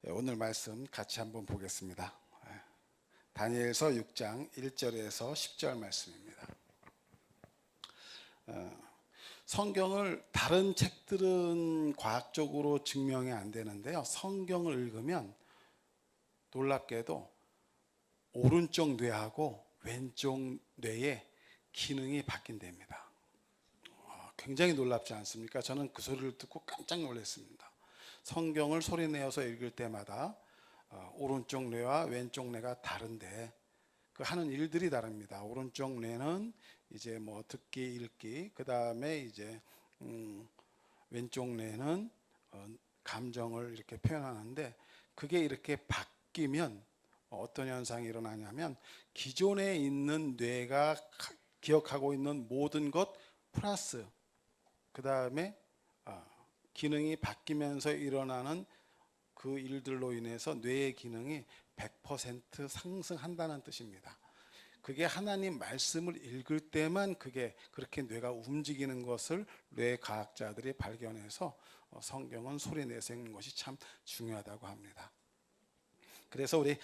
오늘 말씀 같이 한번 보겠습니다. 다니엘서 6장 1절에서 10절 말씀입니다. 성경을 다른 책들은 과학적으로 증명이 안 되는데요. 성경을 읽으면 놀랍게도 오른쪽 뇌하고 왼쪽 뇌의 기능이 바뀐답니다. 굉장히 놀랍지 않습니까? 저는 그 소리를 듣고 깜짝 놀랐습니다. 성경을 소리내어서 읽을 때마다 오른쪽 뇌와 왼쪽 뇌가 다른데 그 하는 일들이 다릅니다. 오른쪽 뇌는 이제 뭐 듣기, 읽기, 그 다음에 이제 왼쪽 뇌는 감정을 이렇게 표현하는데 그게 이렇게 바뀌면 어떤 현상이 일어나냐면 기존에 있는 뇌가 기억하고 있는 모든 것 플러스 그 다음에 기능이 바뀌면서 일어나는 그 일들로 인해서 뇌의 기능이 100% 상승한다는 뜻입니다. 그게 하나님 말씀을 읽을 때만 그게 그렇게 뇌가 움직이는 것을 뇌과학자들이 발견해서 성경은 소리내서 읽는 것이 참 중요하다고 합니다. 그래서 우리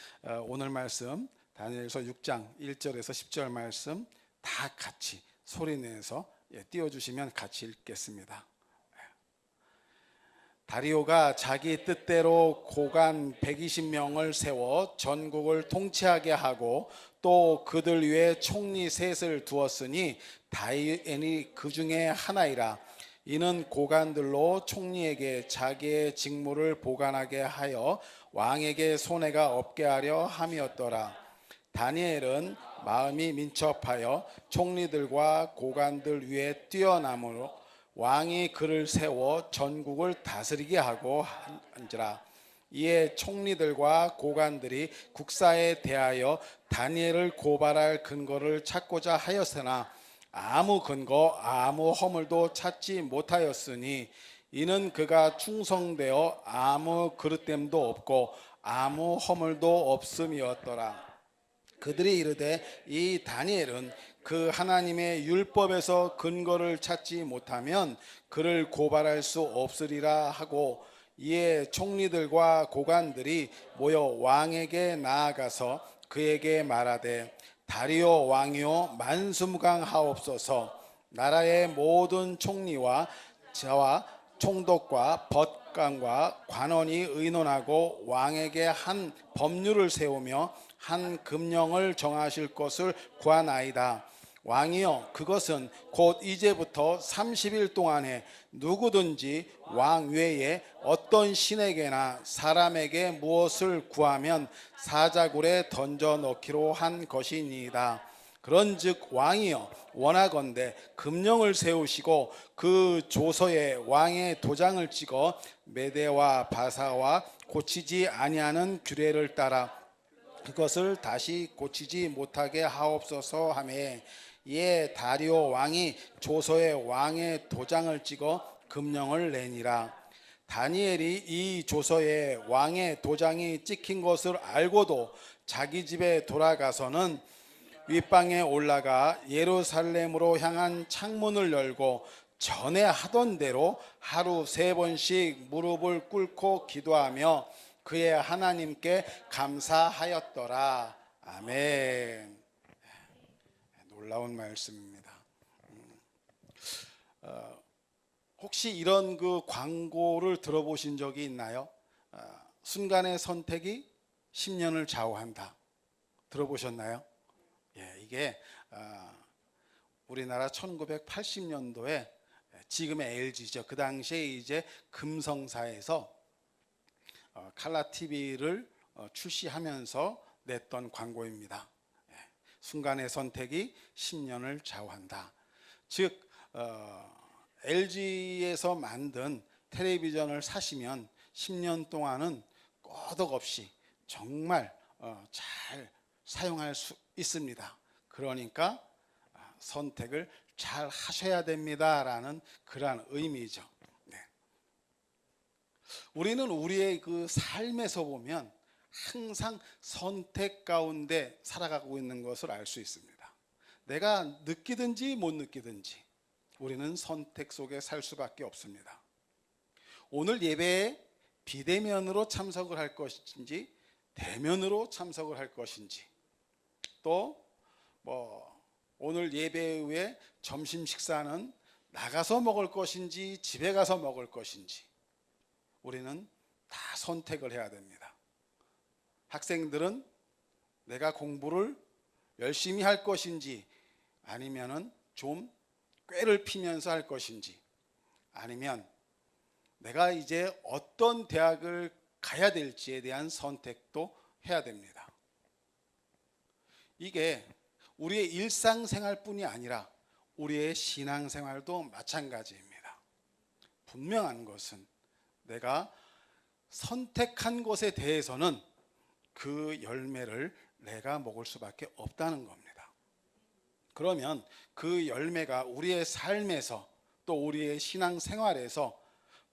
오늘 말씀 다니엘서 6장 1절에서 10절 말씀 다 같이 소리내서 띄워주시면 같이 읽겠습니다. 다리오가 자기 뜻대로 고관 120명을 세워 전국을 통치하게 하고 또 그들 위에 총리 셋을 두었으니 다니엘이 그 중에 하나이라. 이는 고관들로 총리에게 자기의 직무를 보관하게 하여 왕에게 손해가 없게 하려 함이었더라. 다니엘은 마음이 민첩하여 총리들과 고관들 위에 뛰어남으로 왕이 그를 세워 전국을 다스리게 하고 한지라. 이에 총리들과 고관들이 국사에 대하여 다니엘을 고발할 근거를 찾고자 하였으나 아무 근거 아무 허물도 찾지 못하였으니 이는 그가 충성되어 아무 그릇됨도 없고 아무 허물도 없음이었더라. 그들이 이르되 이 다니엘은 그 하나님의 율법에서 근거를 찾지 못하면 그를 고발할 수 없으리라 하고, 이에 총리들과 고관들이 모여 왕에게 나아가서 그에게 말하되 다리오 왕이요 만수무강하옵소서. 나라의 모든 총리와 저와 총독과 법관과 관원이 의논하고 왕에게 한 법률을 세우며 한 금령을 정하실 것을 구하나이다. 왕이여, 그것은 곧 이제부터 30일 동안에 누구든지 왕 외에 어떤 신에게나 사람에게 무엇을 구하면 사자굴에 던져 넣기로 한 것이니이다. 그런즉 왕이여, 원하건대 금령을 세우시고 그 조서에 왕의 도장을 찍어 메대와 바사와 고치지 아니하는 규례를 따라 그것을 다시 고치지 못하게 하옵소서 하매, 이에 다리오 왕이 조서에 왕의 도장을 찍어 금령을 내니라. 다니엘이 이 조서에 왕의 도장이 찍힌 것을 알고도 자기 집에 돌아가서는 윗방에 올라가 예루살렘으로 향한 창문을 열고 전에 하던 대로 하루 3번씩 무릎을 꿇고 기도하며 그의 하나님께 감사하였더라. 아멘. 놀라운 말씀입니다. 혹시 이런 그 광고를 들어보신 적이 있나요? 순간의 선택이 10년을 좌우한다. 들어보셨나요? 예, 이게 우리나라 1980년도에 지금의 LG죠. 그 당시에 이제 금성사에서 칼라 TV를 출시하면서 냈던 광고입니다. 순간의 선택이 10년을 좌우한다. 즉 LG에서 만든 텔레비전을 사시면 10년 동안은 끄덕없이 정말 잘 사용할 수 있습니다. 그러니까 선택을 잘 하셔야 됩니다라는 그러한 의미죠. 우리는 우리의 그 삶에서 보면 항상 선택 가운데 살아가고 있는 것을 알 수 있습니다. 내가 느끼든지 못 느끼든지 우리는 선택 속에 살 수밖에 없습니다. 오늘 예배에 비대면으로 참석을 할 것인지 대면으로 참석을 할 것인지, 또 오늘 예배 후에 점심 식사는 나가서 먹을 것인지 집에 가서 먹을 것인지 우리는 다 선택을 해야 됩니다. 학생들은 내가 공부를 열심히 할 것인지, 아니면은 좀 꾀를 피면서 할 것인지, 아니면 내가 이제 어떤 대학을 가야 될지에 대한 선택도 해야 됩니다. 이게 우리의 일상생활뿐이 아니라 우리의 신앙생활도 마찬가지입니다. 분명한 것은 내가 선택한 것에 대해서는 그 열매를 내가 먹을 수밖에 없다는 겁니다. 그러면 그 열매가 우리의 삶에서 또 우리의 신앙생활에서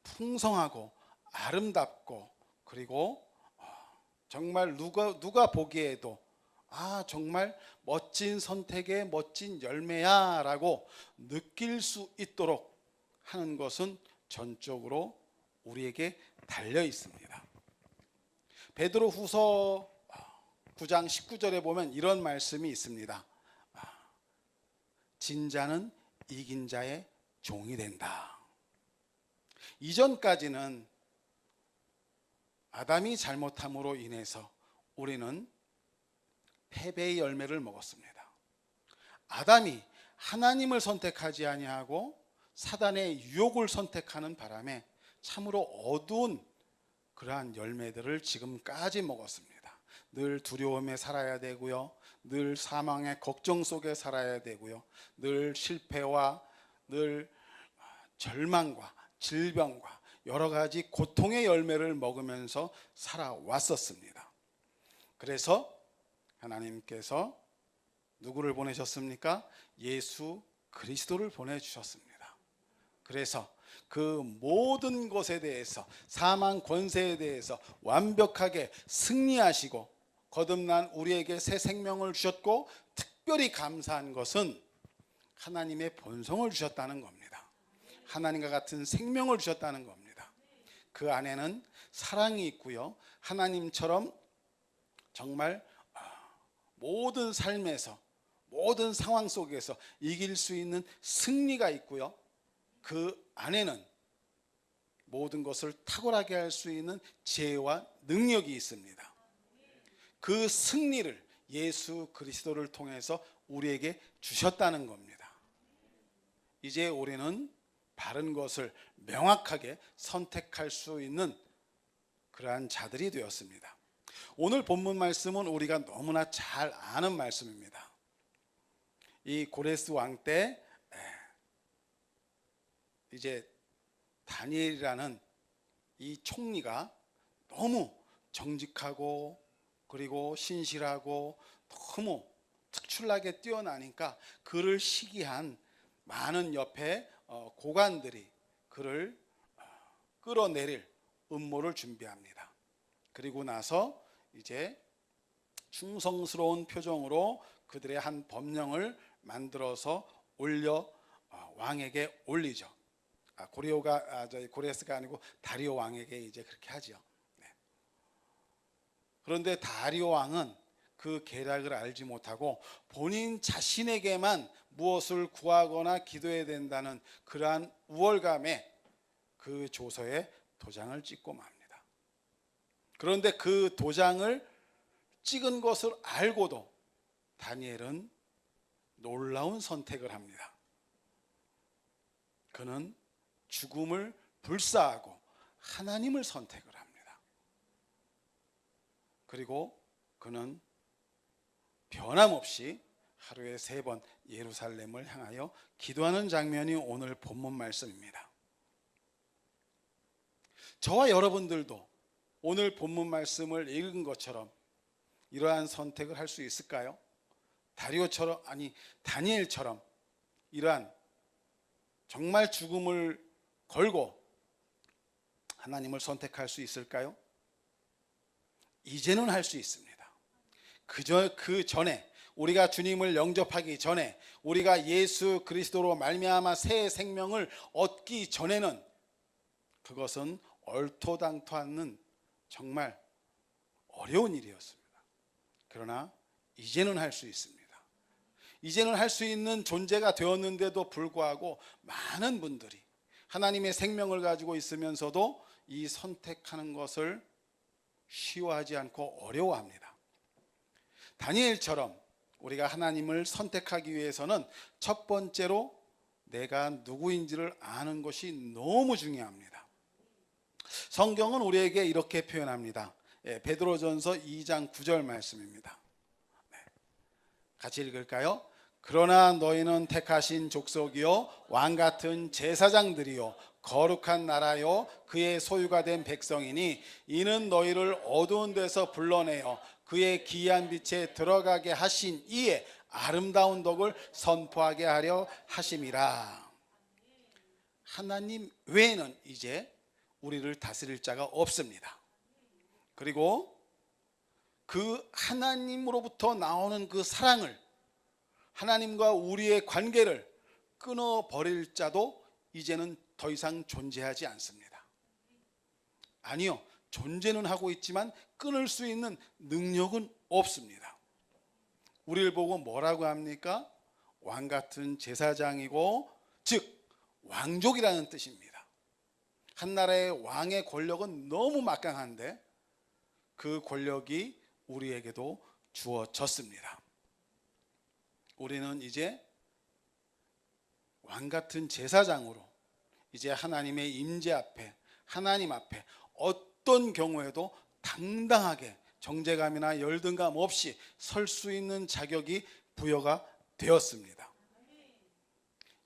풍성하고 아름답고, 그리고 정말 누가 보기에도 정말 멋진 선택의 멋진 열매야 라고 느낄 수 있도록 하는 것은 전적으로 우리에게 달려 있습니다. 베드로후서 9장 19절에 보면 이런 말씀이 있습니다. 진자는 이긴 자의 종이 된다. 이전까지는 아담이 잘못함으로 인해서 우리는 패배의 열매를 먹었습니다. 아담이 하나님을 선택하지 아니하고 사단의 유혹을 선택하는 바람에 참으로 어두운 그러한 열매들을 지금까지 먹었습니다. 늘 두려움에 살아야 되고요, 늘 사망의 걱정 속에 살아야 되고요, 늘 실패와 늘 절망과 질병과 여러 가지 고통의 열매를 먹으면서 살아왔었습니다. 그래서 하나님께서 누구를 보내셨습니까? 예수 그리스도를 보내주셨습니다. 그래서 그 모든 것에 대해서, 사망 권세에 대해서 완벽하게 승리하시고 거듭난 우리에게 새 생명을 주셨고, 특별히 감사한 것은 하나님의 본성을 주셨다는 겁니다. 하나님과 같은 생명을 주셨다는 겁니다. 그 안에는 사랑이 있고요, 하나님처럼 정말 모든 삶에서 모든 상황 속에서 이길 수 있는 승리가 있고요, 그 안에는 모든 것을 탁월하게 할 수 있는 지혜와 능력이 있습니다. 그 승리를 예수 그리스도를 통해서 우리에게 주셨다는 겁니다. 이제 우리는 바른 것을 명확하게 선택할 수 있는 그러한 자들이 되었습니다. 오늘 본문 말씀은 우리가 너무나 잘 아는 말씀입니다. 이 고레스 왕 때 이제 다니엘이라는 이 총리가 너무 정직하고 그리고 신실하고 너무 특출나게 뛰어나니까 그를 시기한 많은 옆에 고관들이 그를 끌어내릴 음모를 준비합니다. 그리고 나서 이제 충성스러운 표정으로 그들의 한 법령을 만들어서 왕에게 올리죠. 고레스가 아니고 다리오 왕에게 이제 그렇게 하죠. 네. 그런데 다리오 왕은 그 계략을 알지 못하고 본인 자신에게만 무엇을 구하거나 기도해야 된다는 그러한 우월감에 그 조서에 도장을 찍고 맙니다. 그런데 그 도장을 찍은 것을 알고도 다니엘은 놀라운 선택을 합니다. 그는 죽음을 불사하고 하나님을 선택을 합니다. 그리고 그는 변함없이 하루에 3번 예루살렘을 향하여 기도하는 장면이 오늘 본문 말씀입니다. 저와 여러분들도 오늘 본문 말씀을 읽은 것처럼 이러한 선택을 할 수 있을까요? 다니엘처럼 이러한 정말 죽음을 걸고 하나님을 선택할 수 있을까요? 이제는 할 수 있습니다. 그 전에, 우리가 주님을 영접하기 전에, 우리가 예수 그리스도로 말미암아 새 생명을 얻기 전에는 그것은 얼토당토하는 정말 어려운 일이었습니다. 그러나 이제는 할 수 있습니다. 이제는 할 수 있는 존재가 되었는데도 불구하고 많은 분들이 하나님의 생명을 가지고 있으면서도 이 선택하는 것을 쉬워하지 않고 어려워합니다. 다니엘처럼 우리가 하나님을 선택하기 위해서는 첫 번째로 내가 누구인지를 아는 것이 너무 중요합니다. 성경은 우리에게 이렇게 표현합니다. 베드로전서 2장 9절 말씀입니다. 같이 읽을까요? 그러나 너희는 택하신 족속이요 왕같은 제사장들이요 거룩한 나라요 그의 소유가 된 백성이니 이는 너희를 어두운 데서 불러내어 그의 기이한 빛에 들어가게 하신 이의 아름다운 덕을 선포하게 하려 하심이라. 하나님 외에는 이제 우리를 다스릴 자가 없습니다. 그리고 그 하나님으로부터 나오는 그 사랑을, 하나님과 우리의 관계를 끊어버릴 자도 이제는 더 이상 존재하지 않습니다. 아니요, 존재는 하고 있지만 끊을 수 있는 능력은 없습니다. 우리를 보고 뭐라고 합니까? 왕 같은 제사장이고, 즉 왕족이라는 뜻입니다. 한 나라의 왕의 권력은 너무 막강한데 그 권력이 우리에게도 주어졌습니다. 우리는 이제 왕 같은 제사장으로 이제 하나님의 임재 앞에, 하나님 앞에 어떤 경우에도 당당하게 정죄감이나 열등감 없이 설 수 있는 자격이 부여가 되었습니다.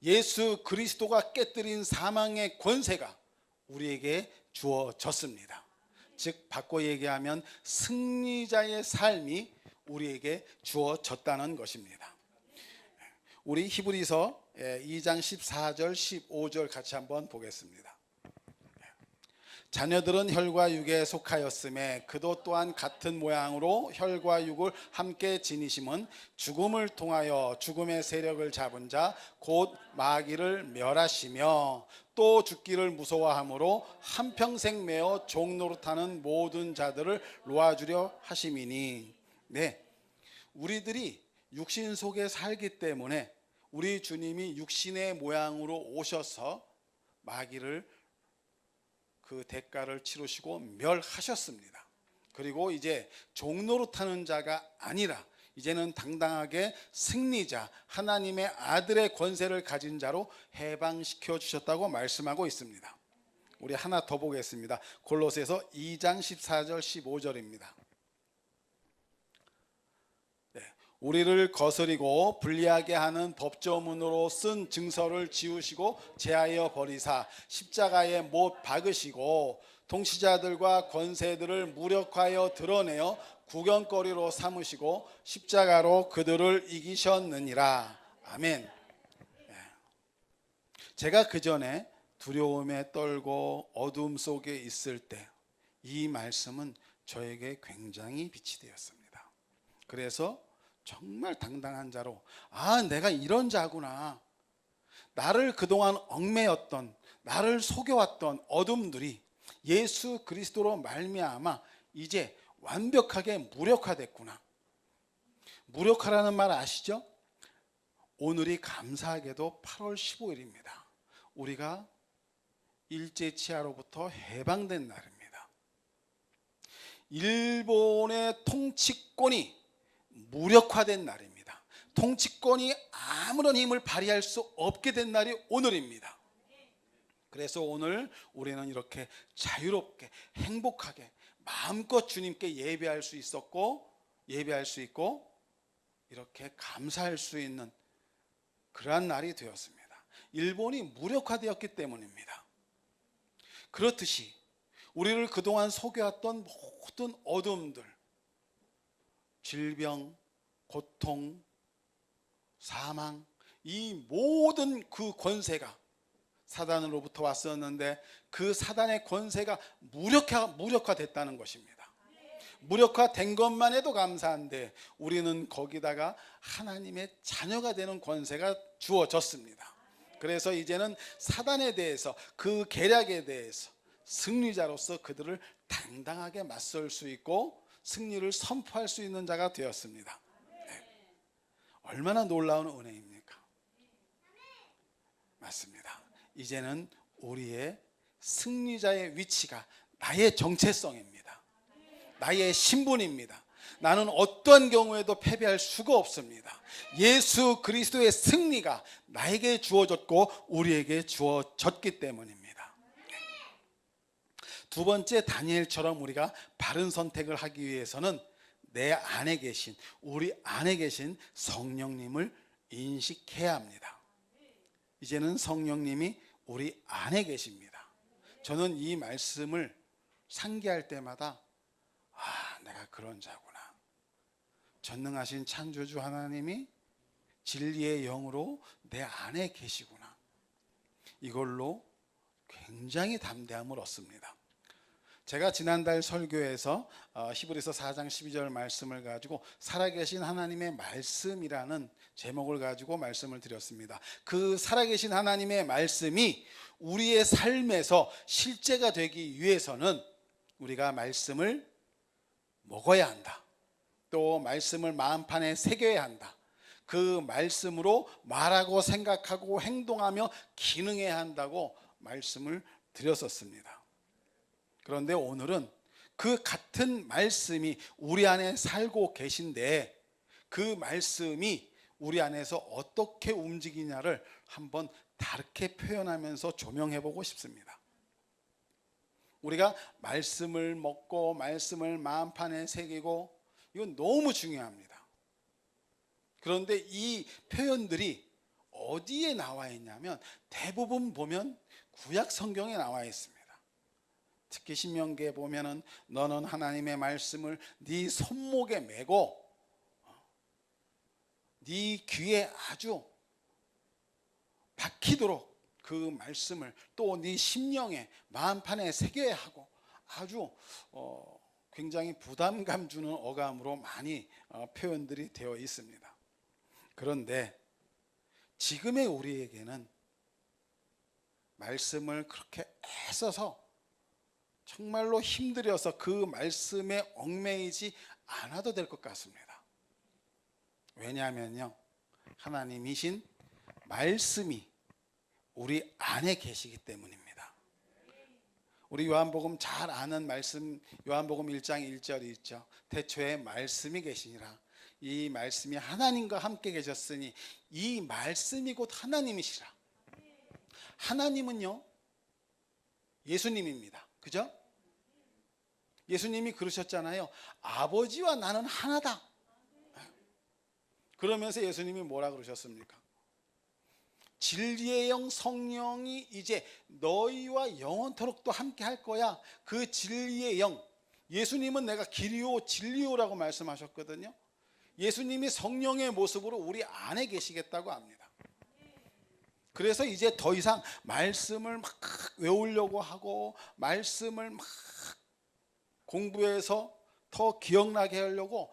예수 그리스도가 깨뜨린 사망의 권세가 우리에게 주어졌습니다. 즉 바꿔 얘기하면 승리자의 삶이 우리에게 주어졌다는 것입니다. 우리 히브리서 2장 14절 15절 같이 한번 보겠습니다. 자녀들은 혈과 육에 속하였음에 그도 또한 같은 모양으로 혈과 육을 함께 지니심은 죽음을 통하여 죽음의 세력을 잡은 자 곧 마귀를 멸하시며 또 죽기를 무서워함으로 한평생 매어 종노릇하는 모든 자들을 놓아주려 하심이니. 네, 우리들이 육신 속에 살기 때문에 우리 주님이 육신의 모양으로 오셔서 마귀를 그 대가를 치르시고 멸하셨습니다. 그리고 이제 종노릇하는 자가 아니라 이제는 당당하게 승리자, 하나님의 아들의 권세를 가진 자로 해방시켜 주셨다고 말씀하고 있습니다. 우리 하나 더 보겠습니다. 골로새서 2장 14절 15절입니다. 우리를 거스리고 불리하게 하는 법조문으로 쓴 증서를 지우시고 제하여 버리사 십자가에 못 박으시고 통치자들과 권세들을 무력하여 드러내어 구경거리로 삼으시고 십자가로 그들을 이기셨느니라. 아멘. 제가 그 전에 두려움에 떨고 어둠 속에 있을 때 이 말씀은 저에게 굉장히 빛이 되었습니다. 그래서 정말 당당한 자로, 내가 이런 자구나. 나를 그동안 얽매였던, 나를 속여왔던 어둠들이 예수 그리스도로 말미암아 이제 완벽하게 무력화됐구나. 무력화라는 말 아시죠? 오늘이 감사하게도 8월 15일입니다. 우리가 일제치하로부터 해방된 날입니다. 일본의 통치권이 무력화된 날입니다. 통치권이 아무런 힘을 발휘할 수 없게 된 날이 오늘입니다. 그래서 오늘 우리는 이렇게 자유롭게 행복하게 마음껏 주님께 예배할 수 있고 이렇게 감사할 수 있는 그러한 날이 되었습니다. 일본이 무력화되었기 때문입니다. 그렇듯이 우리를 그동안 속여왔던 모든 어둠들, 질병, 고통, 사망, 이 모든 그 권세가 사단으로부터 왔었는데 그 사단의 권세가 무력화됐다는 것입니다. 무력화된 것만 해도 감사한데 우리는 거기다가 하나님의 자녀가 되는 권세가 주어졌습니다. 그래서 이제는 사단에 대해서, 그 계략에 대해서 승리자로서 그들을 당당하게 맞설 수 있고 승리를 선포할 수 있는 자가 되었습니다. 네. 얼마나 놀라운 은혜입니까? 맞습니다. 이제는 우리의 승리자의 위치가 나의 정체성입니다. 나의 신분입니다. 나는 어떠한 경우에도 패배할 수가 없습니다. 예수 그리스도의 승리가 나에게 주어졌고 우리에게 주어졌기 때문입니다. 두 번째, 다니엘처럼 우리가 바른 선택을 하기 위해서는 내 안에 계신, 우리 안에 계신 성령님을 인식해야 합니다. 이제는 성령님이 우리 안에 계십니다. 저는 이 말씀을 상기할 때마다 내가 그런 자구나. 전능하신 창조주 하나님이 진리의 영으로 내 안에 계시구나. 이걸로 굉장히 담대함을 얻습니다. 제가 지난달 설교에서 히브리서 4장 12절 말씀을 가지고 살아계신 하나님의 말씀이라는 제목을 가지고 말씀을 드렸습니다. 그 살아계신 하나님의 말씀이 우리의 삶에서 실제가 되기 위해서는 우리가 말씀을 먹어야 한다. 또 말씀을 마음판에 새겨야 한다. 그 말씀으로 말하고 생각하고 행동하며 기능해야 한다고 말씀을 드렸었습니다. 그런데 오늘은 그 같은 말씀이 우리 안에 살고 계신데 그 말씀이 우리 안에서 어떻게 움직이냐를 한번 다르게 표현하면서 조명해 보고 싶습니다. 우리가 말씀을 먹고 말씀을 마음판에 새기고 이건 너무 중요합니다. 그런데 이 표현들이 어디에 나와 있냐면 대부분 보면 구약 성경에 나와 있습니다. 특히 신명기에 보면은 너는 하나님의 말씀을 네 손목에 메고 네 귀에 아주 박히도록 그 말씀을 또 네 심령에 마음판에 새겨야 하고 아주 굉장히 부담감 주는 어감으로 많이 표현들이 되어 있습니다. 그런데 지금의 우리에게는 말씀을 그렇게 애써서 정말로 힘들여서 그 말씀에 얽매이지 않아도 될 것 같습니다. 왜냐하면요, 하나님이신 말씀이 우리 안에 계시기 때문입니다. 우리 요한복음 잘 아는 말씀, 요한복음 1장 1절이 있죠. 태초에 말씀이 계시니라. 이 말씀이 하나님과 함께 계셨으니 이 말씀이 곧 하나님이시라. 하나님은요, 예수님입니다. 그죠? 예수님이 그러셨잖아요. 아버지와 나는 하나다. 그러면서 예수님이 뭐라 그러셨습니까? 진리의 영 성령이 이제 너희와 영원토록 또 함께 할 거야. 그 진리의 영, 예수님은 내가 길이요 진리요라고 말씀하셨거든요. 예수님이 성령의 모습으로 우리 안에 계시겠다고 합니다. 그래서 이제 더 이상 말씀을 막 외우려고 하고 말씀을 막 공부해서 더 기억나게 하려고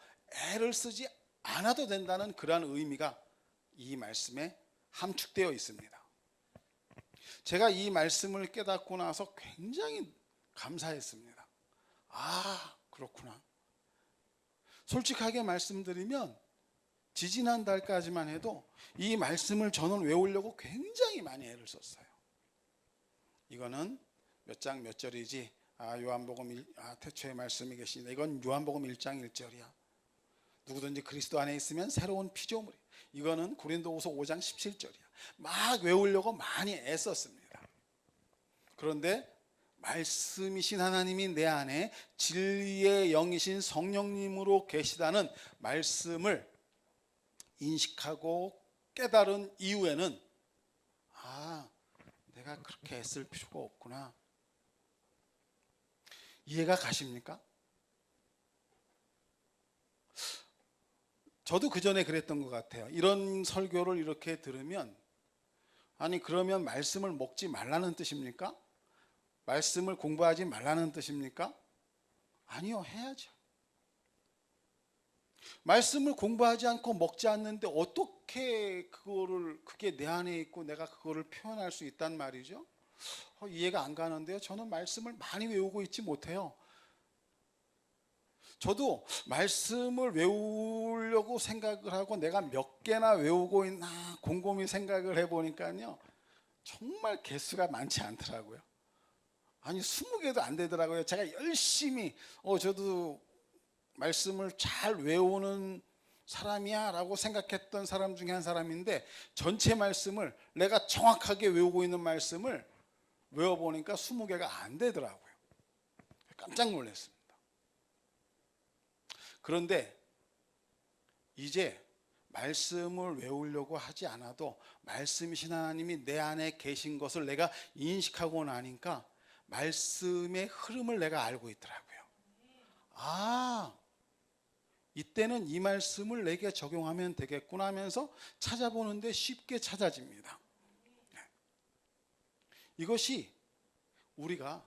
애를 쓰지 않아도 된다는 그러한 의미가 이 말씀에 함축되어 있습니다. 제가 이 말씀을 깨닫고 나서 굉장히 감사했습니다. 그렇구나. 솔직하게 말씀드리면 지지난달까지만 해도 이 말씀을 저는 외우려고 굉장히 많이 애를 썼어요. 이거는 몇 장 몇 절이지, 요한복음 태초에 말씀이 계시다. 이건 요한복음 1장 1절이야. 누구든지 그리스도 안에 있으면 새로운 피조물이. 이거는 고린도후서 5장 17절이야. 막 외우려고 많이 애썼습니다. 그런데 말씀이신 하나님이 내 안에 진리의 영이신 성령님으로 계시다는 말씀을 인식하고 깨달은 이후에는 내가 그렇게 애쓸 필요가 없구나. 이해가 가십니까? 저도 그전에 그랬던 것 같아요. 이런 설교를 이렇게 들으면 그러면 말씀을 먹지 말라는 뜻입니까? 말씀을 공부하지 말라는 뜻입니까? 아니요, 해야죠. 말씀을 공부하지 않고 먹지 않는데 어떻게 그게 내 안에 있고 내가 그거를 표현할 수 있단 말이죠? 이해가 안 가는데요. 저는 말씀을 많이 외우고 있지 못해요. 저도 말씀을 외우려고 생각을 하고 내가 몇 개나 외우고 있나 곰곰이 생각을 해보니까요. 정말 개수가 많지 않더라고요. 아니 20개도 안 되더라고요. 제가 열심히 저도 말씀을 잘 외우는 사람이야 라고 생각했던 사람 중에 한 사람인데 전체 말씀을 내가 정확하게 외우고 있는 말씀을 외워보니까 20개가 안 되더라고요. 깜짝 놀랐습니다. 그런데 이제 말씀을 외우려고 하지 않아도 말씀이신 하나님이 내 안에 계신 것을 내가 인식하고 나니까 말씀의 흐름을 내가 알고 있더라고요. 이때는 이 말씀을 내게 적용하면 되겠구나 하면서 찾아보는데 쉽게 찾아집니다. 이것이 우리가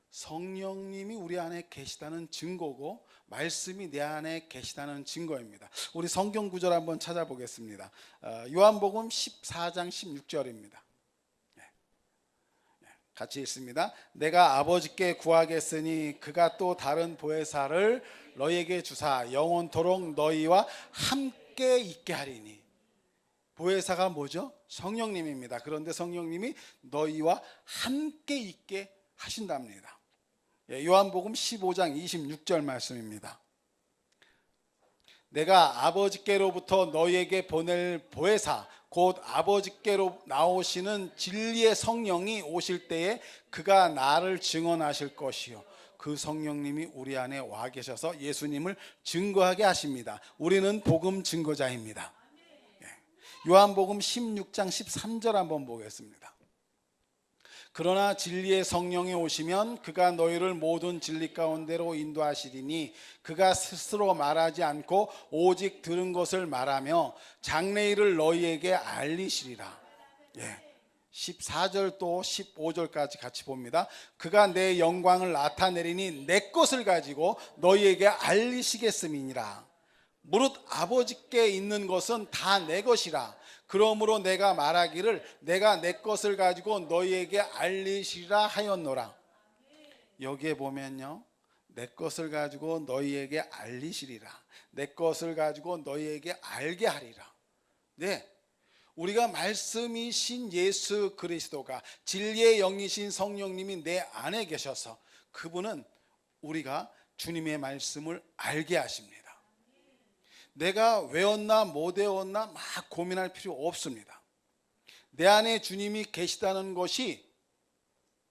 성령님이 우리 안에 계시다는 증거고 말씀이 내 안에 계시다는 증거입니다. 우리 성경 구절 한번 찾아보겠습니다. 요한복음 14장 16절입니다. 같이 읽습니다. 내가 아버지께 구하겠으니 그가 또 다른 보혜사를 너희에게 주사 영원토록 너희와 함께 있게 하리니. 보혜사가 뭐죠? 성령님입니다. 그런데 성령님이 너희와 함께 있게 하신답니다. 요한복음 15장 26절 말씀입니다. 내가 아버지께로부터 너희에게 보낼 보혜사 곧 아버지께로 나오시는 진리의 성령이 오실 때에 그가 나를 증언하실 것이요 그 성령님이 우리 안에 와 계셔서 예수님을 증거하게 하십니다. 우리는 복음 증거자입니다. 요한복음 16장 13절 한번 보겠습니다. 그러나 진리의 성령이 오시면 그가 너희를 모든 진리 가운데로 인도하시리니 그가 스스로 말하지 않고 오직 들은 것을 말하며 장래일을 너희에게 알리시리라. 14절 또 15절까지 같이 봅니다. 그가 내 영광을 나타내리니 내 것을 가지고 너희에게 알리시겠음이니라. 무릇 아버지께 있는 것은 다 내 것이라. 그러므로 내가 말하기를 내가 내 것을 가지고 너희에게 알리시라 하였노라. 여기에 보면요, 내 것을 가지고 너희에게 알리시리라, 내 것을 가지고 너희에게 알게 하리라. 네, 우리가 말씀이신 예수 그리스도가 진리의 영이신 성령님이 내 안에 계셔서 그분은 우리가 주님의 말씀을 알게 하십니다. 내가 외웠나 못 외웠나 막 고민할 필요 없습니다. 내 안에 주님이 계시다는 것이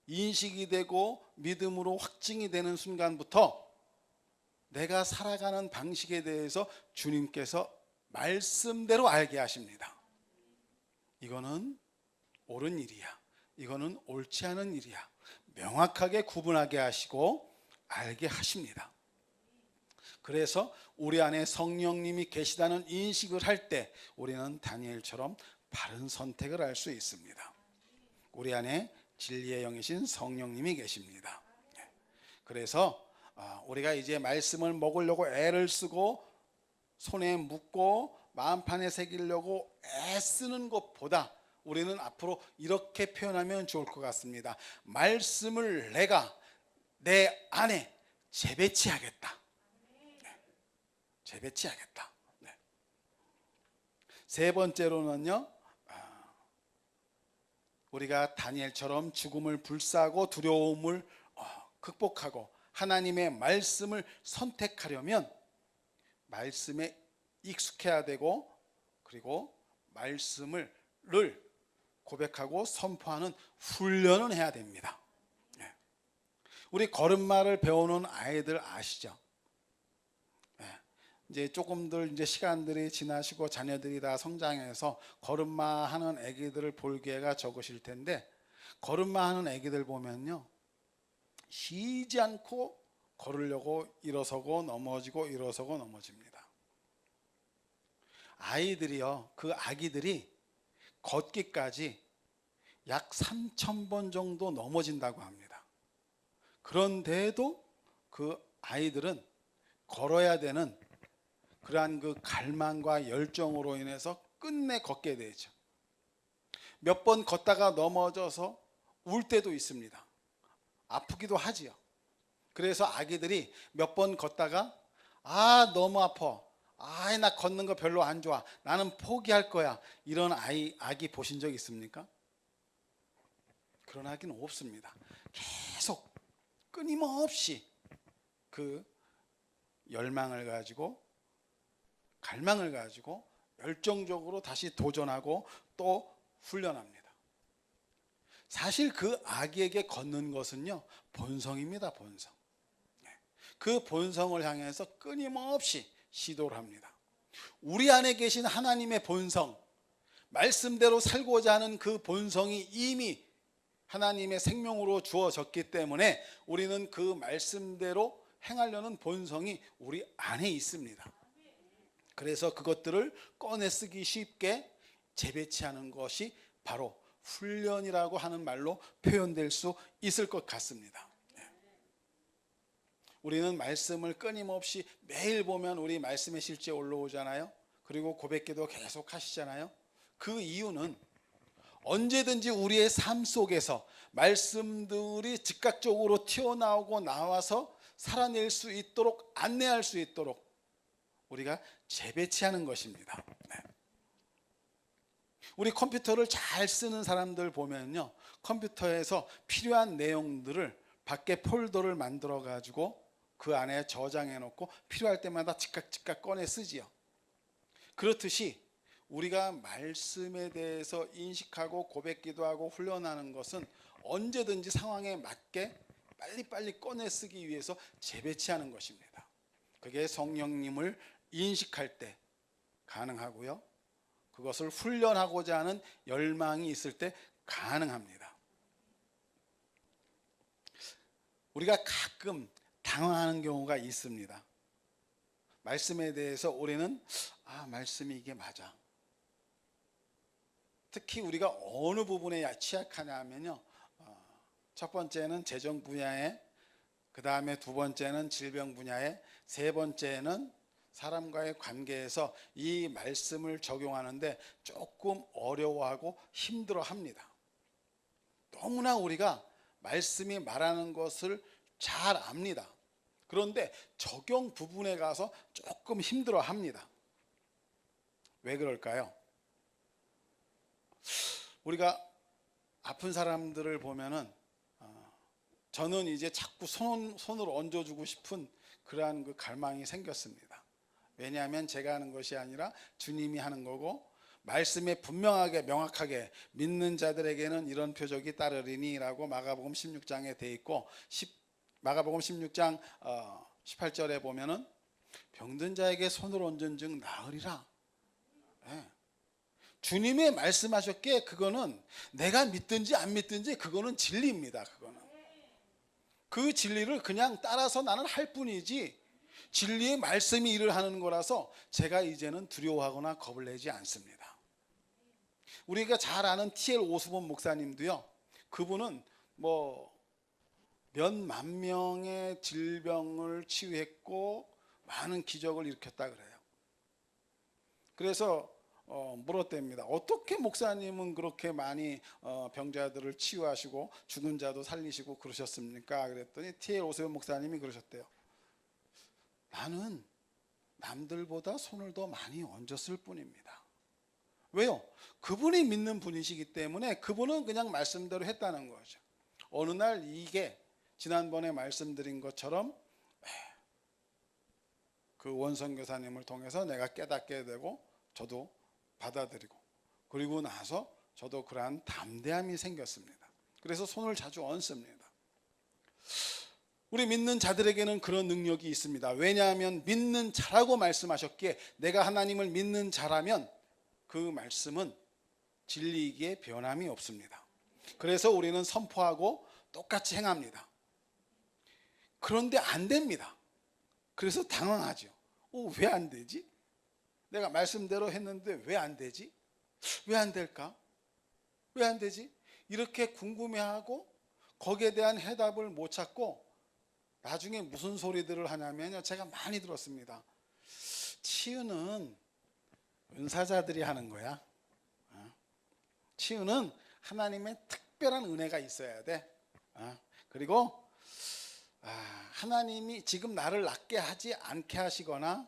인식이 되고 믿음으로 확증이 되는 순간부터 내가 살아가는 방식에 대해서 주님께서 말씀대로 알게 하십니다. 이거는 옳은 일이야, 이거는 옳지 않은 일이야, 명확하게 구분하게 하시고 알게 하십니다. 그래서 우리 안에 성령님이 계시다는 인식을 할 때 우리는 다니엘처럼 바른 선택을 할 수 있습니다. 우리 안에 진리의 영이신 성령님이 계십니다. 그래서 우리가 이제 말씀을 먹으려고 애를 쓰고 손에 묻고 마음판에 새기려고 애쓰는 것보다 우리는 앞으로 이렇게 표현하면 좋을 것 같습니다. 말씀을 내가 내 안에 재배치하겠다. 재배치하겠다. 세 번째로는요, 우리가 다니엘처럼 죽음을 불사하고 두려움을 극복하고 하나님의 말씀을 선택하려면 말씀에 익숙해야 되고 그리고 말씀을 고백하고 선포하는 훈련을 해야 됩니다. 우리 걸음마를 배우는 아이들 아시죠? 이제 조금들 이제 시간들이 지나시고 자녀들이 다 성장해서 걸음마 하는 아기들을 볼 기회가 적으실 텐데, 걸음마 하는 아기들 보면요, 쉬지 않고 걸으려고 일어서고 넘어지고 일어서고 넘어집니다. 아이들이요, 그 아기들이 걷기까지 약 3,000번 정도 넘어진다고 합니다. 그런데도 그 아이들은 걸어야 되는 그러한 그 갈망과 열정으로 인해서 끝내 걷게 되죠. 몇 번 걷다가 넘어져서 울 때도 있습니다. 아프기도 하지요. 그래서 아기들이 몇 번 걷다가 너무 아파. 나 걷는 거 별로 안 좋아. 나는 포기할 거야. 이런 아기 보신 적 있습니까? 그런 아기는 없습니다. 계속 끊임없이 그 열망을 가지고 갈망을 가지고 열정적으로 다시 도전하고 또 훈련합니다. 사실 그 아기에게 걷는 것은요, 본성입니다. 본성. 그 본성을 향해서 끊임없이 시도를 합니다. 우리 안에 계신 하나님의 본성, 말씀대로 살고자 하는 그 본성이 이미 하나님의 생명으로 주어졌기 때문에 우리는 그 말씀대로 행하려는 본성이 우리 안에 있습니다. 그래서 그것들을 꺼내 쓰기 쉽게 재배치하는 것이 바로 훈련이라고 하는 말로 표현될 수 있을 것 같습니다. 우리는 말씀을 끊임없이 매일 보면 우리 말씀의 실제 올라오잖아요. 그리고 고백기도 계속 하시잖아요. 그 이유는 언제든지 우리의 삶 속에서 말씀들이 즉각적으로 튀어나오고 나와서 살아낼 수 있도록, 안내할 수 있도록 우리가 재배치하는 것입니다. 우리 컴퓨터를 잘 쓰는 사람들 보면요, 컴퓨터에서 필요한 내용들을 밖에 폴더를 만들어 가지고 그 안에 저장해 놓고 필요할 때마다 즉각 꺼내 쓰지요. 그렇듯이 우리가 말씀에 대해서 인식하고 고백기도 하고 훈련하는 것은 언제든지 상황에 맞게 빨리빨리 꺼내 쓰기 위해서 재배치하는 것입니다. 그게 성령님을 인식할 때 가능하고요, 그것을 훈련하고자 하는 열망이 있을 때 가능합니다. 우리가 가끔 당황하는 경우가 있습니다. 말씀에 대해서 우리는 말씀이 이게 맞아. 특히 우리가 어느 부분에 취약하냐 하면요, 첫 번째는 재정 분야에, 그 다음에 두 번째는 질병 분야에, 세 번째는 사람과의 관계에서 이 말씀을 적용하는데 조금 어려워하고 힘들어합니다. 너무나 우리가 말씀이 말하는 것을 잘 압니다. 그런데 적용 부분에 가서 조금 힘들어합니다. 왜 그럴까요? 우리가 아픈 사람들을 보면은 저는 이제 자꾸 손을 얹어주고 싶은 그러한 그 갈망이 생겼습니다. 왜냐하면 제가 하는 것이 아니라 주님이 하는 거고, 말씀에 분명하게 명확하게 믿는 자들에게는 이런 표적이 따르리니 라고 마가복음 16장에 돼 있고, 마가복음 16장 18절에 보면은 병든 자에게 손을 얹은 즉 나으리라. 주님이 말씀하셨기에 그거는 내가 믿든지 안 믿든지 그거는 진리입니다. 그거는 그 진리를 그냥 따라서 나는 할 뿐이지, 진리의 말씀이 일을 하는 거라서 제가 이제는 두려워하거나 겁을 내지 않습니다. 우리가 잘 아는 T.L. 오스본 목사님도요, 그분은 몇만 명의 질병을 치유했고 많은 기적을 일으켰다 그래요. 그래서 물었답니다. 어떻게 목사님은 그렇게 많이 병자들을 치유하시고 죽은 자도 살리시고 그러셨습니까? 그랬더니 T.L. 오스본 목사님이 그러셨대요. 나는 남들보다 손을 더 많이 얹었을 뿐입니다. 왜요? 그분이 믿는 분이시기 때문에 그분은 그냥 말씀대로 했다는 거죠. 어느 날 이게 지난번에 말씀드린 것처럼 그 원선교사님을 통해서 내가 깨닫게 되고 저도 받아들이고, 그리고 나서 저도 그러한 담대함이 생겼습니다. 그래서 손을 자주 얹습니다. 우리 믿는 자들에게는 그런 능력이 있습니다. 왜냐하면 믿는 자라고 말씀하셨기에, 내가 하나님을 믿는 자라면 그 말씀은 진리이기에 변함이 없습니다. 그래서 우리는 선포하고 똑같이 행합니다. 그런데 안 됩니다. 그래서 당황하죠. 왜 안 되지? 내가 말씀대로 했는데 왜 안 되지? 왜 안 될까? 왜 안 되지? 이렇게 궁금해하고 거기에 대한 해답을 못 찾고 나중에 무슨 소리들을 하냐면요, 제가 많이 들었습니다. 치유는 은사자들이 하는 거야. 치유는 하나님의 특별한 은혜가 있어야 돼. 그리고 하나님이 지금 나를 낫게 하지 않게 하시거나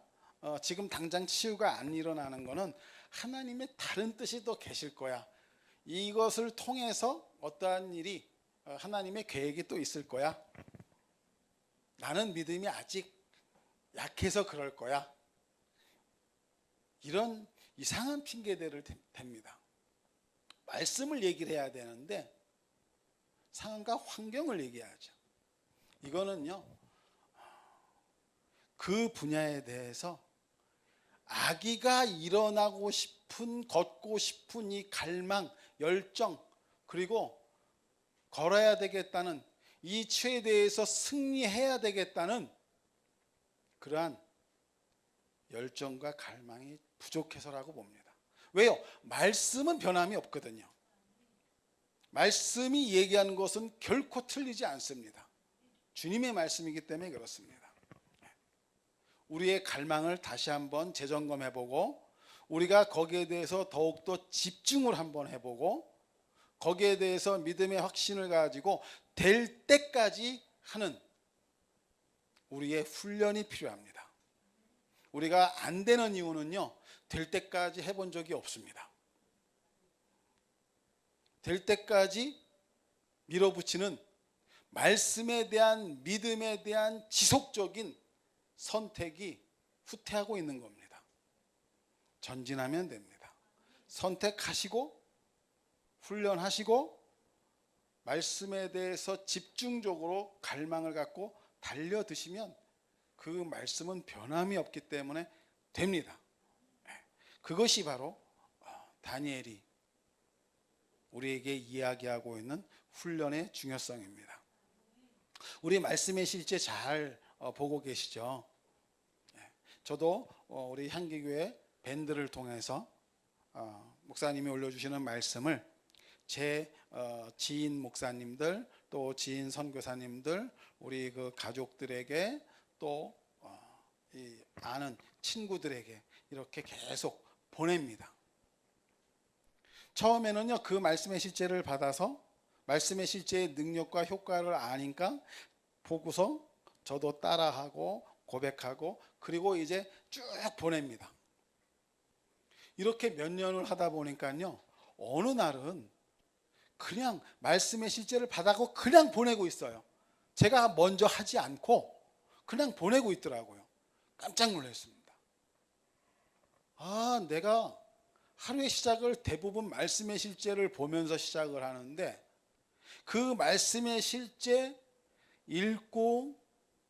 지금 당장 치유가 안 일어나는 거는 하나님의 다른 뜻이 더 계실 거야. 이것을 통해서 어떠한 일이 하나님의 계획이 또 있을 거야. 나는 믿음이 아직 약해서 그럴 거야. 이런 이상한 핑계대를 댑니다. 말씀을 얘기를 해야 되는데 상황과 환경을 얘기하죠. 이거는요, 그 분야에 대해서 아기가 일어나고 싶은, 걷고 싶은 이 갈망, 열정, 그리고 걸어야 되겠다는, 이 치유에 대해서 승리해야 되겠다는 그러한 열정과 갈망이 부족해서라고 봅니다. 왜요? 말씀은 변함이 없거든요. 말씀이 얘기하는 것은 결코 틀리지 않습니다. 주님의 말씀이기 때문에 그렇습니다. 우리의 갈망을 다시 한번 재점검해보고 우리가 거기에 대해서 더욱더 집중을 한번 해보고 거기에 대해서 믿음의 확신을 가지고 될 때까지 하는 우리의 훈련이 필요합니다. 우리가 안 되는 이유는요, 될 때까지 해본 적이 없습니다. 될 때까지 밀어붙이는 말씀에 대한, 믿음에 대한 지속적인 선택이 후퇴하고 있는 겁니다. 전진하면 됩니다. 선택하시고 훈련하시고 말씀에 대해서 집중적으로 갈망을 갖고 달려드시면 그 말씀은 변함이 없기 때문에 됩니다. 그것이 바로 다니엘이 우리에게 이야기하고 있는 훈련의 중요성입니다. 우리 말씀의 실제 잘 보고 계시죠? 저도 우리 향기교회 밴드를 통해서 목사님이 올려주시는 말씀을 제 지인 목사님들, 또 지인 선교사님들, 우리 그 가족들에게, 또 이 아는 친구들에게 이렇게 계속 보냅니다. 처음에는요, 그 말씀의 실제를 받아서 말씀의 실제의 능력과 효과를 아니까 보고서 저도 따라하고 고백하고 그리고 이제 쭉 보냅니다. 이렇게 몇 년을 하다 보니까요, 어느 날은 그냥 말씀의 실제를 받아고 그냥 보내고 있어요. 제가 먼저 하지 않고 그냥 보내고 있더라고요. 깜짝 놀랐습니다. 내가 하루의 시작을 대부분 말씀의 실제를 보면서 시작을 하는데 그 말씀의 실제 읽고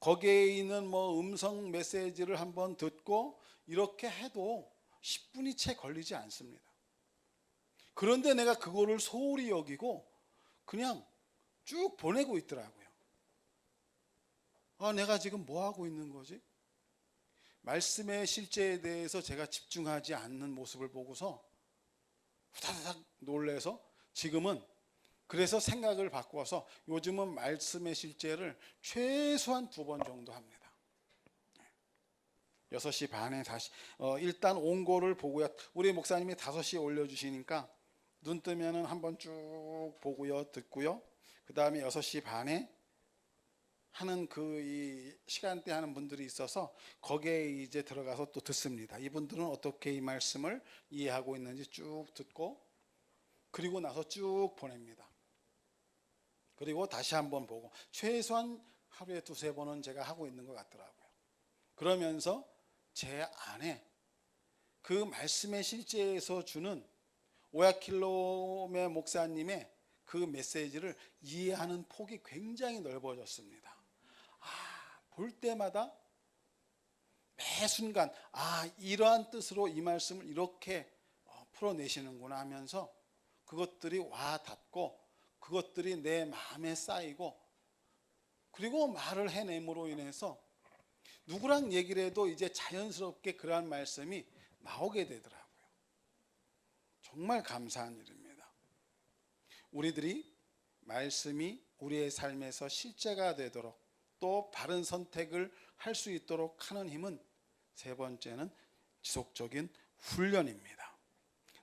거기에 있는 음성 메시지를 한번 듣고 이렇게 해도 10분이 채 걸리지 않습니다. 그런데 내가 그거를 소홀히 여기고 그냥 쭉 보내고 있더라고요. 내가 지금 뭐 하고 있는 거지? 말씀의 실제에 대해서 제가 집중하지 않는 모습을 보고서 후다닥 놀래서 지금은 그래서 생각을 바꿔서 요즘은 말씀의 실제를 최소한 2번 정도 합니다. 6시 반에 다시 일단 온거를 보고요. 우리 목사님이 5시에 올려주시니까 눈 뜨면은 한번 쭉 보고요, 듣고요. 그 다음에 6시 반에 하는 이 시간대 하는 분들이 있어서 거기에 이제 들어가서 또 듣습니다. 이분들은 어떻게 이 말씀을 이해하고 있는지 쭉 듣고 그리고 나서 쭉 보냅니다. 그리고 다시 한번 보고 최소한 하루에 2-3번은 제가 하고 있는 것 같더라고요. 그러면서 제 안에 그 말씀의 실제에서 주는 오야킬롬의 목사님의 그 메시지를 이해하는 폭이 굉장히 넓어졌습니다. 볼 때마다 매 순간 이러한 뜻으로 이 말씀을 이렇게 풀어내시는구나 하면서 그것들이 와 닿고 그것들이 내 마음에 쌓이고 그리고 말을 해냄으로 인해서 누구랑 얘기를 해도 이제 자연스럽게 그러한 말씀이 나오게 되더라고요. 정말 감사한 일입니다. 우리들이 말씀이 우리의 삶에서 실제가 되도록 또 바른 선택을 할 수 있도록 하는 힘은 3번째는 지속적인 훈련입니다.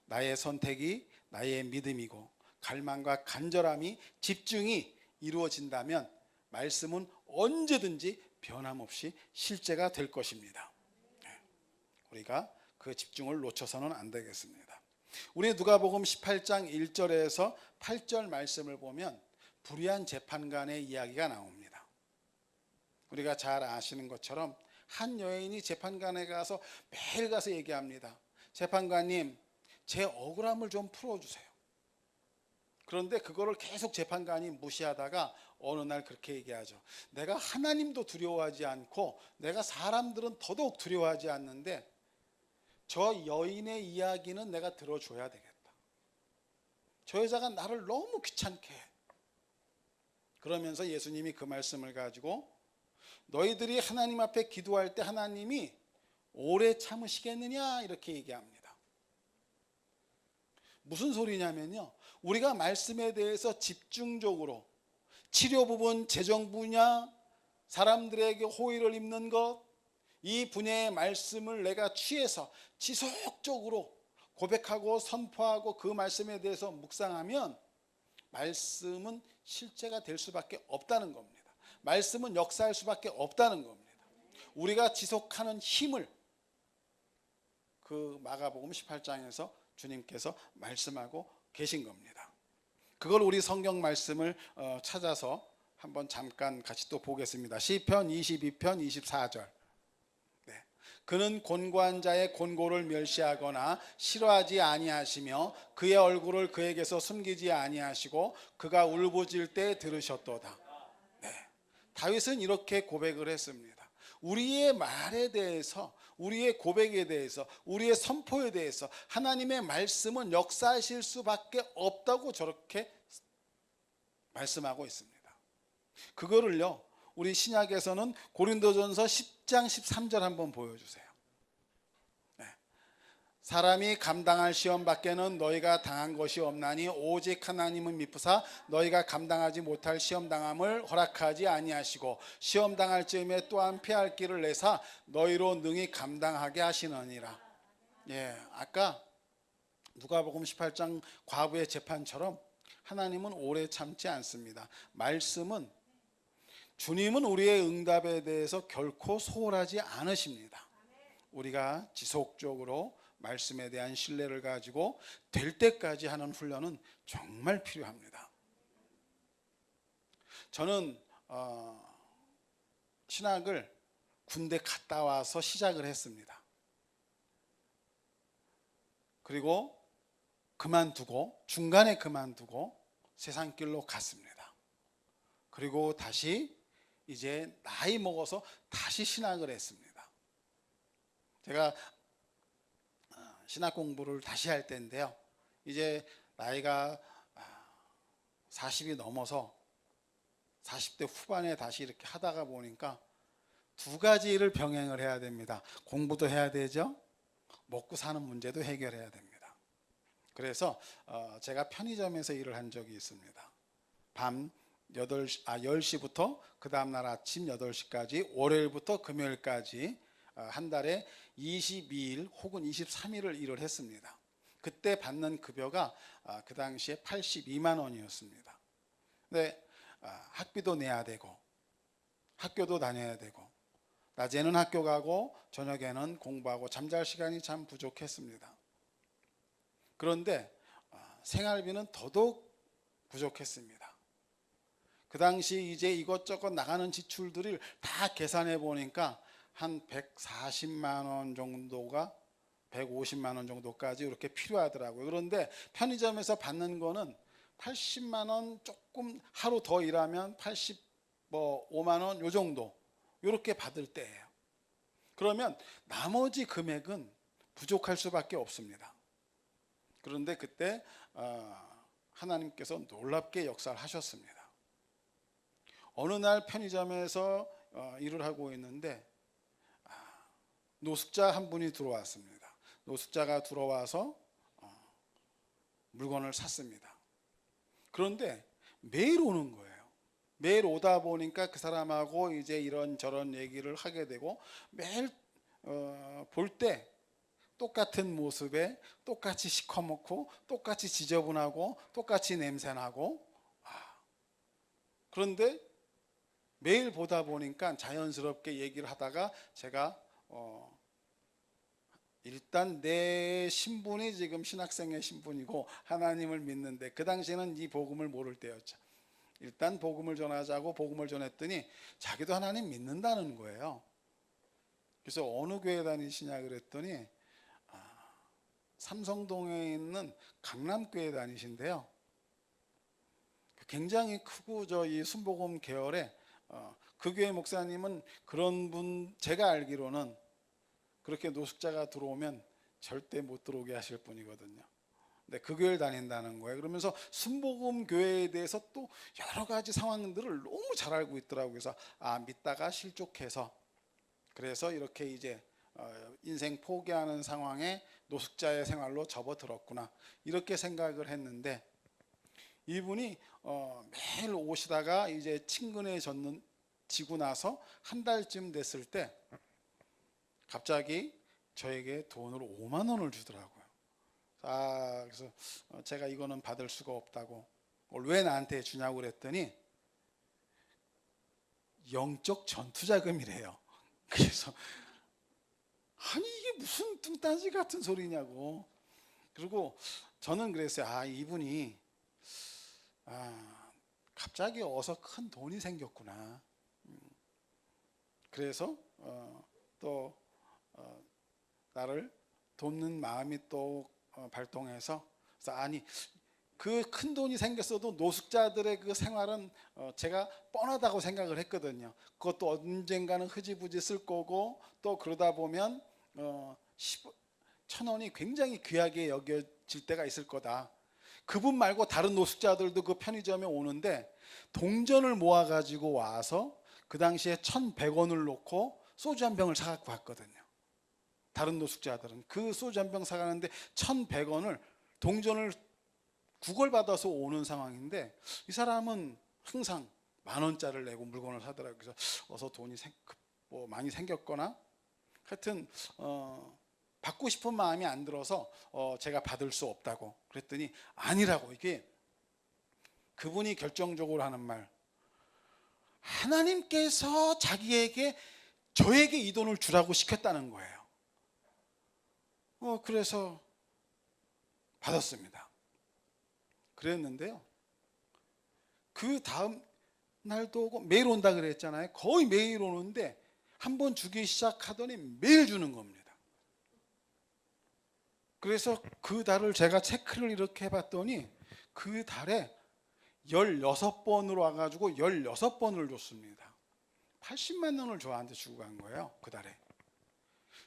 나의 선택이 나의 믿음이고 갈망과 간절함이 집중이 이루어진다면 말씀은 언제든지 변함없이 실제가 될 것입니다. 우리가 그 집중을 놓쳐서는 안 되겠습니다. 우리 누가복음 18장 1절에서 8절 말씀을 보면 불의한 재판관의 이야기가 나옵니다. 우리가 잘 아시는 것처럼 한 여인이 재판관에 가서 매일 가서 얘기합니다. 재판관님, 제 억울함을 좀 풀어주세요. 그런데 그거를 계속 재판관이 무시하다가 어느 날 그렇게 얘기하죠. 내가 하나님도 두려워하지 않고 내가 사람들은 더더욱 두려워하지 않는데 저 여인의 이야기는 내가 들어줘야 되겠다. 저 여자가 나를 너무 귀찮게 해. 그러면서 예수님이 그 말씀을 가지고 너희들이 하나님 앞에 기도할 때 하나님이 오래 참으시겠느냐 이렇게 얘기합니다. 무슨 소리냐면요, 우리가 말씀에 대해서 집중적으로 치료 부분, 재정 분야, 사람들에게 호의를 입는 것, 이 분야의 말씀을 내가 취해서 지속적으로 고백하고 선포하고 그 말씀에 대해서 묵상하면 말씀은 실제가 될 수밖에 없다는 겁니다. 말씀은 역사할 수밖에 없다는 겁니다. 우리가 지속하는 힘을 그 마가복음 18장에서 주님께서 말씀하고 계신 겁니다. 그걸 우리 성경 말씀을 찾아서 한번 잠깐 같이 또 보겠습니다. 시편 22편 24절. 그는 곤고한 자의 곤고를 멸시하거나 싫어하지 아니하시며 그의 얼굴을 그에게서 숨기지 아니하시고 그가 울부짖을 때 들으셨도다. 다윗은 이렇게 고백을 했습니다. 우리의 말에 대해서, 우리의 고백에 대해서, 우리의 선포에 대해서 하나님의 말씀은 역사하실 수밖에 없다고 저렇게 말씀하고 있습니다. 그거를요, 우리 신약에서는 고린도전서 10장 13절 한번 보여주세요. 사람이 감당할 시험 밖에는 너희가 당한 것이 없나니 오직 하나님은 미쁘사 너희가 감당하지 못할 시험 당함을 허락하지 아니하시고 시험 당할 즈음에 또한 피할 길을 내사 너희로 능히 감당하게 하시느니라. 아까 누가복음 18장 과부의 재판처럼 하나님은 오래 참지 않습니다. 말씀은, 주님은 우리의 응답에 대해서 결코 소홀하지 않으십니다. 우리가 지속적으로 말씀에 대한 신뢰를 가지고 될 때까지 하는 훈련은 정말 필요합니다. 저는 신학을 군대 갔다 와서 시작을 했습니다. 그리고 중간에 그만두고 세상길로 갔습니다. 그리고 다시 이제 나이 먹어서 다시 신학을 했습니다. 제가 신학 공부를 다시 할 때인데요, 이제 나이가 40이 넘어서 40대 후반에 다시 이렇게 하다가 보니까 두 가지를 병행을 해야 됩니다. 공부도 해야 되죠, 먹고 사는 문제도 해결해야 됩니다. 그래서 제가 편의점에서 일을 한 적이 있습니다. 밤 10시부터 그 다음날 아침 8시까지 월요일부터 금요일까지 한 달에 22일 혹은 23일을 일을 했습니다. 그때 받는 급여가 그 당시에 82만 원이었습니다. 근데 학비도 내야 되고 학교도 다녀야 되고 낮에는 학교 가고 저녁에는 공부하고 잠잘 시간이 참 부족했습니다. 그런데 생활비는 더더욱 부족했습니다. 그 당시 이제 이것저것 나가는 지출들을 다 계산해 보니까 한 140만 원 정도가 150만 원 정도까지 이렇게 필요하더라고요. 그런데 편의점에서 받는 거는 80만 원 조금 하루 더 일하면 85만 원 요 정도 이렇게 받을 때예요. 그러면 나머지 금액은 부족할 수밖에 없습니다. 그런데 그때 하나님께서 놀랍게 역사를 하셨습니다. 어느 날 편의점에서 일을 하고 있는데 노숙자 한 분이 들어왔습니다. 노숙자가 들어와서 물건을 샀습니다. 그런데 매일 오는 거예요. 매일 오다 보니까 그 사람하고 이제 이런저런 얘기를 하게 되고 매일 볼 때 똑같은 모습에 똑같이 시커멓고 똑같이 지저분하고 똑같이 냄새나고, 그런데 매일 보다 보니까 자연스럽게 얘기를 하다가 제가 일단 내 신분이 지금 신학생의 신분이고 하나님을 믿는데, 그 당시에는 이 복음을 모를 때였죠. 일단 복음을 전하자고 복음을 전했더니 자기도 하나님 믿는다는 거예요. 그래서 어느 교회 다니시냐 그랬더니 삼성동에 있는 강남교회 다니신데요. 굉장히 크고 이 순복음 계열의 그 교회 목사님은 그런 분, 제가 알기로는 그렇게 노숙자가 들어오면 절대 못 들어오게 하실 분이거든요. 근데 그 교회를 다닌다는 거예요. 그러면서 순복음 교회에 대해서 또 여러 가지 상황들을 너무 잘 알고 있더라고요. 그래서 믿다가 실족해서, 그래서 이렇게 이제 인생 포기하는 상황에 노숙자의 생활로 접어들었구나, 이렇게 생각을 했는데, 이분이 매일 오시다가 이제 친근해지고 나서 한 달쯤 됐을 때 갑자기 저에게 돈으로 5만 원을 주더라고요. 그래서 제가 이거는 받을 수가 없다고, 왜 나한테 주냐고 그랬더니 영적 전투자금이래요. 그래서 아니 이게 무슨 뚱딴지 같은 소리냐고. 그리고 저는 그랬어요. 이분이 갑자기 어서 큰 돈이 생겼구나. 그래서 또 나를 돕는 마음이 또 발동해서, 그래서 아니 그 큰 돈이 생겼어도 노숙자들의 그 생활은 제가 뻔하다고 생각을 했거든요. 그것도 언젠가는 흐지부지 쓸 거고, 또 그러다 보면 1,000원이 굉장히 귀하게 여겨질 때가 있을 거다. 그분 말고 다른 노숙자들도 그 편의점에 오는데 동전을 모아가지고 와서 그 당시에 1,100원을 놓고 소주 한 병을 사갖고 왔거든요. 다른 노숙자들은 그 소주 한 병 사가는데 1,100원을 동전을 구걸받아서 오는 상황인데, 이 사람은 항상 10,000원짜리를 내고 물건을 사더라고요. 그래서 어서 돈이 많이 생겼거나 하여튼 받고 싶은 마음이 안 들어서 제가 받을 수 없다고 그랬더니 아니라고, 이게 그분이 결정적으로 하는 말, 하나님께서 저에게 이 돈을 주라고 시켰다는 거예요. 그래서 받았습니다. 그랬는데요, 그 다음 날도 오고 매일 온다 그랬잖아요. 거의 매일 오는데 한 번 주기 시작하더니 매일 주는 겁니다. 그래서 그 달을 제가 체크를 이렇게 해봤더니 그 달에 16번으로 와가지고 16번을 줬습니다. 80만 원을 저한테 주고 간 거예요. 그 달에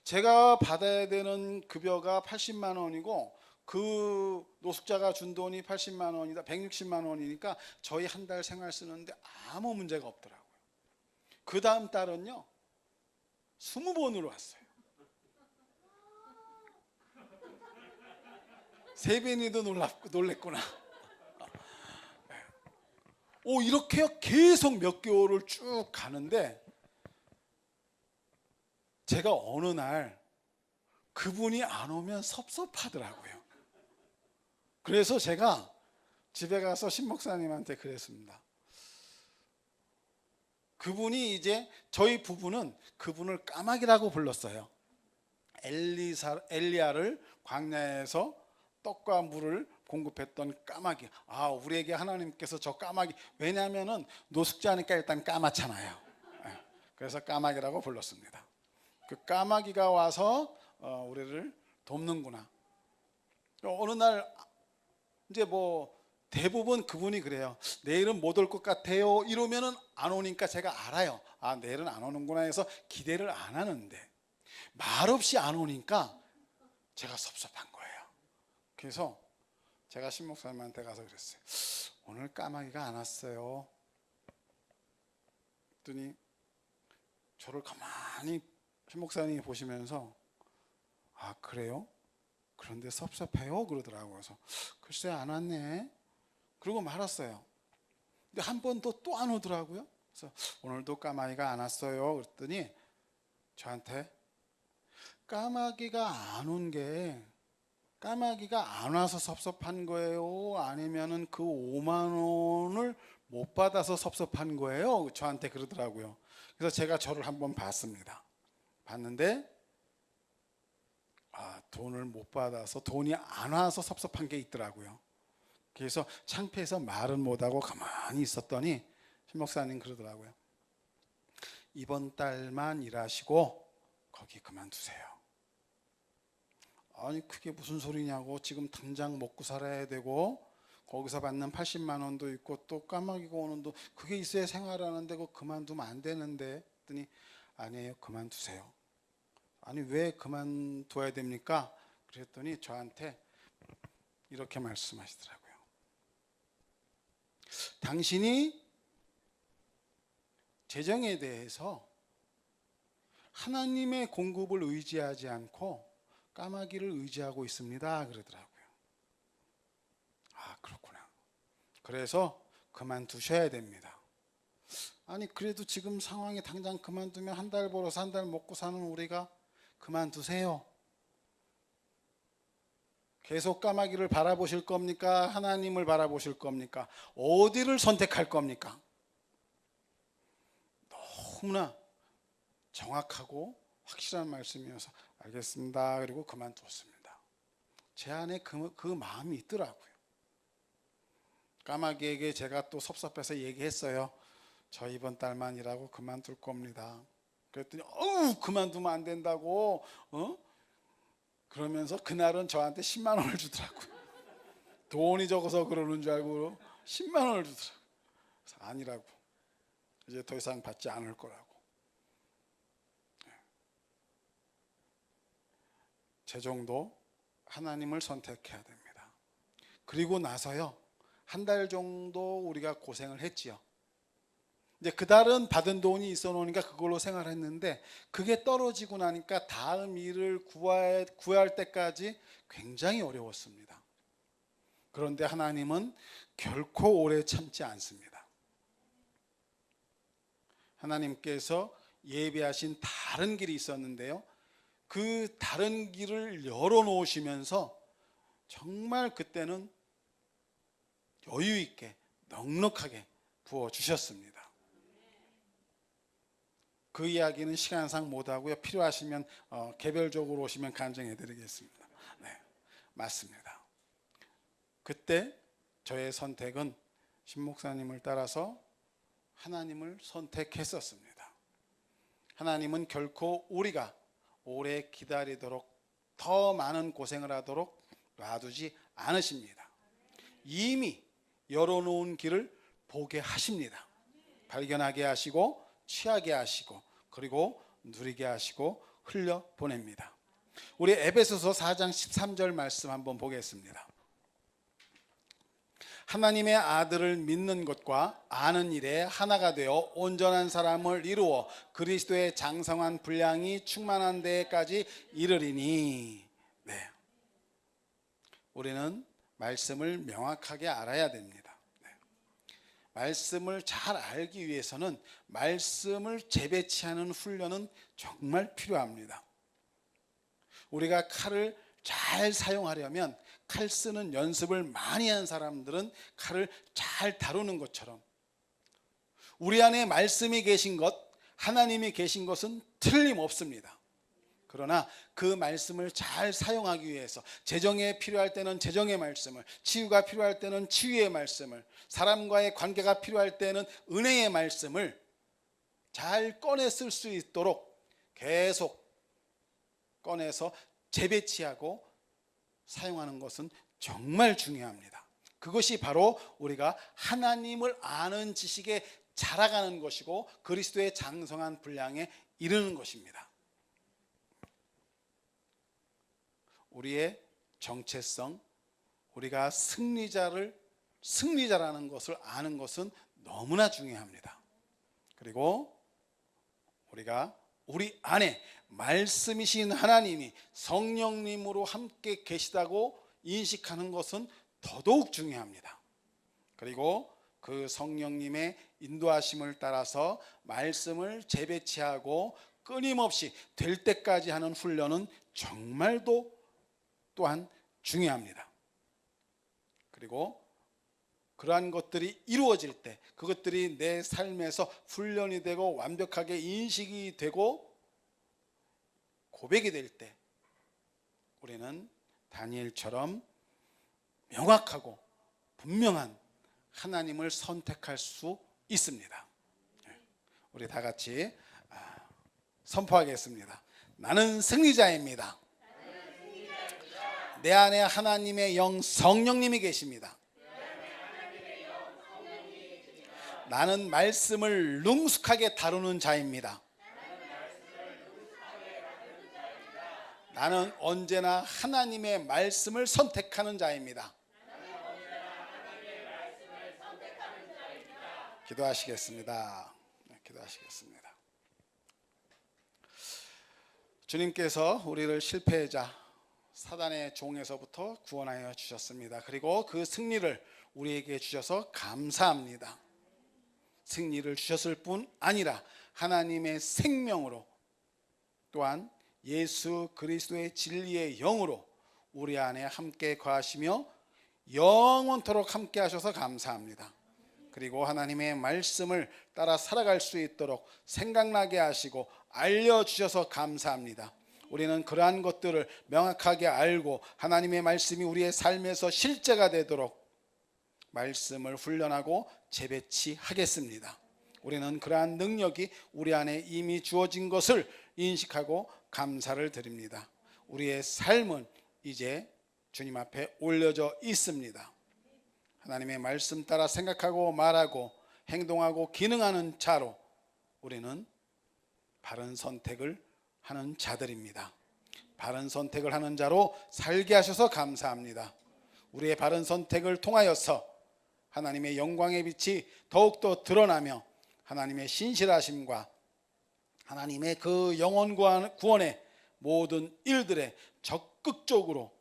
제가 받아야 되는 급여가 80만 원이고 그 노숙자가 준 돈이 80만 원이다, 160만 원이니까 저희 한 달 생활 쓰는데 아무 문제가 없더라고요. 그 다음 달은요 20번으로 왔어요. 세빈이도 놀랬구나. 이렇게 계속 몇 개월을 쭉 가는데, 제가 어느 날 그분이 안 오면 섭섭하더라고요. 그래서 제가 집에 가서 신목사님한테 그랬습니다. 그분이 이제 저희 부부는 그분을 까마귀라고 불렀어요. 엘리야를 광야에서 떡과 물을 공급했던 까마귀. 우리에게 하나님께서 저 까마귀, 왜냐하면은 노숙자니까 일단 까맣잖아요. 그래서 까마귀라고 불렀습니다. 그 까마귀가 와서 우리를 돕는구나. 어느 날 이제 대부분 그분이 그래요. 내일은 못 올 것 같아요 이러면은 안 오니까 제가 알아요. 내일은 안 오는구나 해서 기대를 안 하는데, 말없이 안 오니까 제가 섭섭한 거예요. 그래서 제가 신목사님한테 가서 그랬어요. 오늘 까마귀가 안 왔어요. 그랬더니 저를 가만히 신목사님이 보시면서 그래요? 그런데 섭섭해요? 그러더라고요. 그래서 글쎄 안 왔네. 그러고 말았어요. 근데 한 번 또 안 오더라고요. 그래서 오늘도 까마귀가 안 왔어요. 그랬더니 저한테 까마귀가 안 온 게 까마귀가 안 와서 섭섭한 거예요? 아니면은 그 5만 원을 못 받아서 섭섭한 거예요? 저한테 그러더라고요. 그래서 제가 저를 한번 봤습니다. 봤는데 돈을 못 받아서 돈이 안 와서 섭섭한 게 있더라고요. 그래서 창피해서 말은 못하고 가만히 있었더니 신 목사님 그러더라고요. 이번 달만 일하시고 거기 그만두세요. 아니 그게 무슨 소리냐고. 지금 당장 먹고 살아야 되고 거기서 받는 80만 원도 있고 또 까마귀가 오는 돈 그게 있어야 생활하는데 그거 그만두면 안 되는데 했더니 아니에요, 그만두세요. 아니 왜 그만둬야 됩니까? 그랬더니 저한테 이렇게 말씀하시더라고요. 당신이 재정에 대해서 하나님의 공급을 의지하지 않고 까마귀를 의지하고 있습니다. 그러더라고요. 그렇구나. 그래서 그만두셔야 됩니다. 아니 그래도 지금 상황이 당장 그만두면 한 달 벌어서 한 달 먹고 사는 우리가 그만두세요. 계속 까마귀를 바라보실 겁니까? 하나님을 바라보실 겁니까? 어디를 선택할 겁니까? 너무나 정확하고 확실한 말씀이어서 알겠습니다. 그리고 그만두었습니다. 제 안에 그 마음이 있더라고요. 까마귀에게 제가 또 섭섭해서 얘기했어요. 저 이번 달만 일하고 그만둘 겁니다. 그랬더니 그만두면 안 된다고 그러면서 그날은 저한테 10만 원을 주더라고요. 돈이 적어서 그러는 줄 알고 10만 원을 주더라고요. 그래서 아니라고. 이제 더 이상 받지 않을 거라고. 제 정도 하나님을 선택해야 됩니다. 그리고 나서요. 한 달 정도 우리가 고생을 했지요. 이제 그달은 받은 돈이 있어 놓으니까 그걸로 생활했는데 그게 떨어지고 나니까 다음 일을 구할 때까지 굉장히 어려웠습니다. 그런데 하나님은 결코 오래 참지 않습니다. 하나님께서 예비하신 다른 길이 있었는데요. 그 다른 길을 열어놓으시면서 정말 그때는 여유 있게 넉넉하게 부어주셨습니다. 그 이야기는 시간상 못하고요. 필요하시면 개별적으로 오시면 간증해 드리겠습니다. 네, 맞습니다. 그때 저의 선택은 신 목사님을 따라서 하나님을 선택했었습니다. 하나님은 결코 우리가 오래 기다리도록 더 많은 고생을 하도록 놔두지 않으십니다. 이미 열어놓은 길을 보게 하십니다. 발견하게 하시고 취하게 하시고 그리고 누리게 하시고 흘려보냅니다. 우리 에베소서 4장 13절 말씀 한번 보겠습니다. 하나님의 아들을 믿는 것과 아는 일에 하나가 되어 온전한 사람을 이루어 그리스도의 장성한 분량이 충만한 데까지 이르리니. 네. 우리는 말씀을 명확하게 알아야 됩니다. 네. 말씀을 잘 알기 위해서는 말씀을 재배치하는 훈련은 정말 필요합니다. 우리가 칼을 잘 사용하려면 칼 쓰는 연습을 많이 한 사람들은 칼을 잘 다루는 것처럼 우리 안에 말씀이 계신 것, 하나님이 계신 것은 틀림없습니다. 그러나 그 말씀을 잘 사용하기 위해서 재정에 필요할 때는 재정의 말씀을, 치유가 필요할 때는 치유의 말씀을, 사람과의 관계가 필요할 때는 은혜의 말씀을 잘 꺼내 쓸 수 있도록 계속 꺼내서 재배치하고 사용하는 것은 정말 중요합니다. 그것이 바로 우리가 하나님을 아는 지식에 자라가는 것이고 그리스도의 장성한 분량에 이르는 것입니다. 우리의 정체성, 우리가 승리자라는 것을 아는 것은 너무나 중요합니다. 그리고 우리가 우리 안에 말씀이신 하나님이 성령님으로 함께 계시다고 인식하는 것은 더더욱 중요합니다. 그리고 그 성령님의 인도하심을 따라서 말씀을 재배치하고 끊임없이 될 때까지 하는 훈련은 정말도 또한 중요합니다. 그리고 그러한 것들이 이루어질 때, 그것들이 내 삶에서 훈련이 되고 완벽하게 인식이 되고 고백이 될 때, 우리는 다니엘처럼 명확하고 분명한 하나님을 선택할 수 있습니다. 우리 다 같이 선포하겠습니다. 나는 승리자입니다. 내 안에 하나님의 영 성령님이 계십니다. 나는 말씀을 능숙하게 다루는 자입니다. 나는 언제나 하나님의 말씀을 선택하는 자입니다. 기도하시겠습니다. 기도하시겠습니다. 주님께서 우리를 실패자, 사단의 종에서부터 구원하여 주셨습니다. 그리고 그 승리를 우리에게 주셔서 감사합니다. 승리를 주셨을 뿐 아니라 하나님의 생명으로, 또한 예수 그리스도의 진리의 영으로 우리 안에 함께 거하시며 영원토록 함께 하셔서 감사합니다. 그리고 하나님의 말씀을 따라 살아갈 수 있도록 생각나게 하시고 알려주셔서 감사합니다. 우리는 그러한 것들을 명확하게 알고 하나님의 말씀이 우리의 삶에서 실제가 되도록 말씀을 훈련하고 재배치하겠습니다. 우리는 그러한 능력이 우리 안에 이미 주어진 것을 인식하고 감사를 드립니다. 우리의 삶은 이제 주님 앞에 올려져 있습니다. 하나님의 말씀 따라 생각하고 말하고 행동하고 기능하는 자로 우리는 바른 선택을 하는 자들입니다. 바른 선택을 하는 자로 살게 하셔서 감사합니다. 우리의 바른 선택을 통하여서 하나님의 영광의 빛이 더욱더 드러나며 하나님의 신실하심과 하나님의 그 영원 구원의 모든 일들에 적극적으로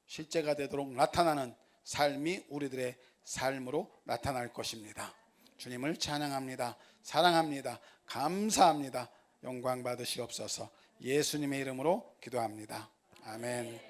실제가 되도록 나타나는 삶이 우리들의 삶으로 나타날 것입니다. 주님을 찬양합니다. 사랑합니다. 감사합니다. 영광 받으시옵소서. 예수님의 이름으로 기도합니다. 아멘.